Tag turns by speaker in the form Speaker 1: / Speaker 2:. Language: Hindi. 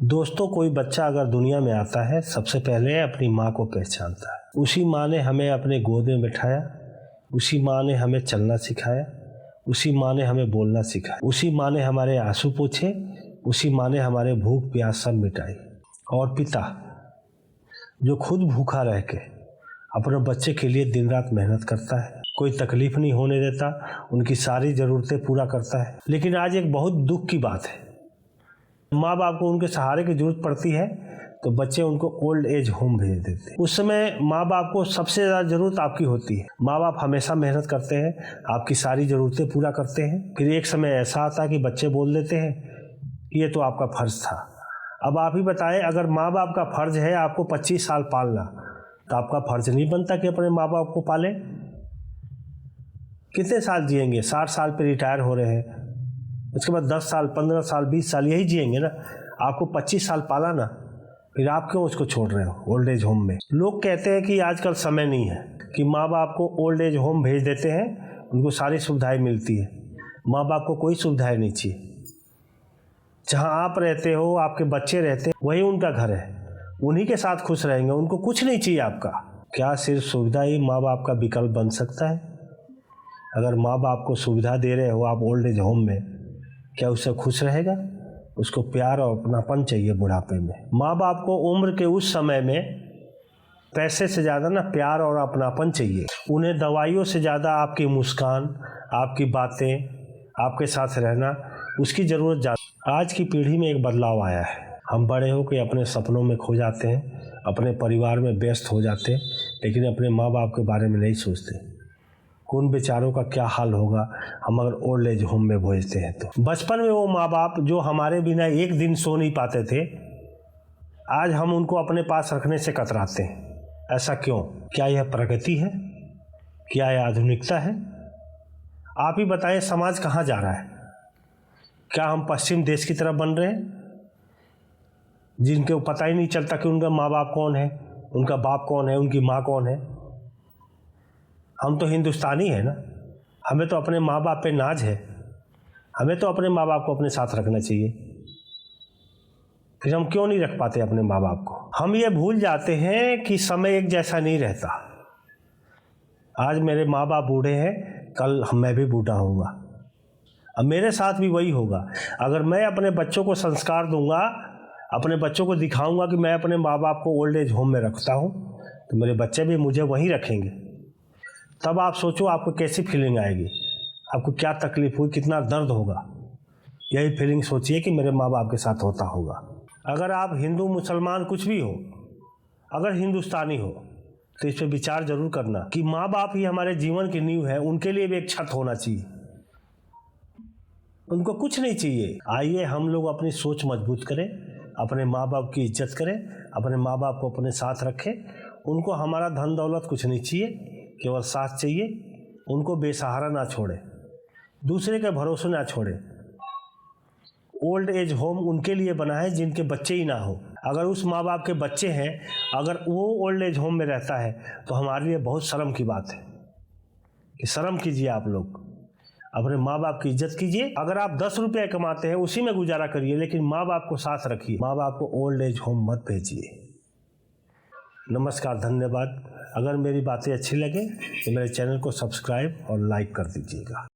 Speaker 1: दोस्तों, कोई बच्चा अगर दुनिया में आता है सबसे पहले अपनी माँ को पहचानता है। उसी माँ ने हमें अपने गोद में बिठाया, उसी माँ ने हमें चलना सिखाया, उसी माँ ने हमें बोलना सिखाया, उसी माँ ने हमारे आंसू पोंछे, उसी माँ ने हमारे भूख प्यास सब मिटाई। और पिता जो खुद भूखा रह के अपने बच्चे के लिए दिन रात मेहनत करता है, कोई तकलीफ नहीं होने देता, उनकी सारी ज़रूरतें पूरा करता है। लेकिन आज एक बहुत दुख की बात है, माँ बाप को उनके सहारे की जरूरत पड़ती है तो बच्चे उनको ओल्ड एज होम भेज देते हैं। उस समय माँ बाप को सबसे ज़्यादा ज़रूरत आपकी होती है। माँ बाप हमेशा मेहनत करते हैं, आपकी सारी ज़रूरतें पूरा करते हैं। फिर एक समय ऐसा आता है कि बच्चे बोल देते हैं कि ये तो आपका फ़र्ज़ था। अब आप ही बताएं, अगर माँ बाप का फ़र्ज़ है आपको 25 साल पालना, तो आपका फ़र्ज़ नहीं बनता कि अपने माँ बाप को पालें? कितने साल जिएंगे? 60 साल पे रिटायर हो रहे हैं, उसके बाद 10 साल 15 साल 20 साल यही जिएंगे ना। आपको 25 साल पाला ना, फिर आप क्यों उसको छोड़ रहे हो ओल्ड एज होम में? लोग कहते हैं कि आजकल समय नहीं है कि माँ बाप को ओल्ड एज होम भेज देते हैं, उनको सारी सुविधाएं मिलती है। माँ बाप को कोई सुविधाएं नहीं चाहिए। जहाँ आप रहते हो, आपके बच्चे रहते हैं, वही उनका घर है, उन्हीं के साथ खुश रहेंगे, उनको कुछ नहीं चाहिए आपका। क्या सिर्फ सुविधा ही माँ बाप का विकल्प बन सकता है? अगर माँ बाप को सुविधा दे रहे हो आप ओल्ड एज होम में, क्या उससे खुश रहेगा? उसको प्यार और अपनापन चाहिए बुढ़ापे में। माँ बाप को उम्र के उस समय में पैसे से ज़्यादा ना प्यार और अपनापन चाहिए। उन्हें दवाइयों से ज़्यादा आपकी मुस्कान, आपकी बातें, आपके साथ रहना, उसकी ज़रूरत ज़्यादा। आज की पीढ़ी में एक बदलाव आया है। हम बड़े होकर अपने सपनों में खो जाते हैं, अपने परिवार में व्यस्त हो जाते हैं, लेकिन अपने माँ बाप के बारे में नहीं सोचते। उन बेचारों का क्या हाल होगा हम अगर ओल्ड एज होम में भेजते हैं तो। बचपन में वो माँ बाप जो हमारे बिना एक दिन सो नहीं पाते थे, आज हम उनको अपने पास रखने से कतराते हैं। ऐसा क्यों? क्या यह प्रगति है? क्या यह आधुनिकता है? आप ही बताएं, समाज कहाँ जा रहा है? क्या हम पश्चिम देश की तरफ बन रहे हैं, जिनको पता ही नहीं चलता कि उनका माँ बाप कौन है, उनका बाप कौन है, उनकी माँ कौन है? हम तो हिंदुस्तानी है ना, हमें तो अपने माँ बाप पे नाज है, हमें तो अपने माँ बाप को अपने साथ रखना चाहिए। फिर हम क्यों नहीं रख पाते अपने माँ बाप को? हम ये भूल जाते हैं कि समय एक जैसा नहीं रहता। आज मेरे माँ बाप बूढ़े हैं, कल मैं भी बूढ़ा होऊंगा, अब मेरे साथ भी वही होगा। अगर मैं अपने बच्चों को संस्कार दूंगा, अपने बच्चों को दिखाऊंगा कि मैं अपने माँ बाप को ओल्ड एज होम में रखता हूँ, तो मेरे बच्चे भी मुझे वहीं रखेंगे। तब आप सोचो आपको कैसी फीलिंग आएगी, आपको क्या तकलीफ हुई, कितना दर्द होगा। यही फीलिंग सोचिए कि मेरे माँ बाप के साथ होता होगा। अगर आप हिंदू मुसलमान कुछ भी हो, अगर हिंदुस्तानी हो, तो इस पर विचार जरूर करना कि माँ बाप ही हमारे जीवन की नींव है, उनके लिए भी एक छत होना चाहिए। उनको कुछ नहीं चाहिए। आइए हम लोग अपनी सोच मजबूत करें, अपने माँ बाप की इज्जत करें, अपने माँ बाप को अपने साथ रखें। उनको हमारा धन दौलत कुछ नहीं चाहिए, केवल साथ चाहिए। उनको बेसहारा ना छोड़े, दूसरे के भरोसे ना छोड़े। ओल्ड एज होम उनके लिए बना है जिनके बच्चे ही ना हो। अगर उस माँ बाप के बच्चे हैं, अगर वो ओल्ड एज होम में रहता है, तो हमारे लिए बहुत शर्म की बात है कि शर्म कीजिए। आप लोग अपने माँ बाप की इज्जत कीजिए। अगर आप 10 रुपये कमाते हैं उसी में गुजारा करिए, लेकिन माँ बाप को साथ रखिए। माँ बाप को ओल्ड एज होम मत भेजिए। नमस्कार, धन्यवाद। अगर मेरी बातें अच्छी लगे तो मेरे चैनल को सब्सक्राइब और लाइक कर दीजिएगा।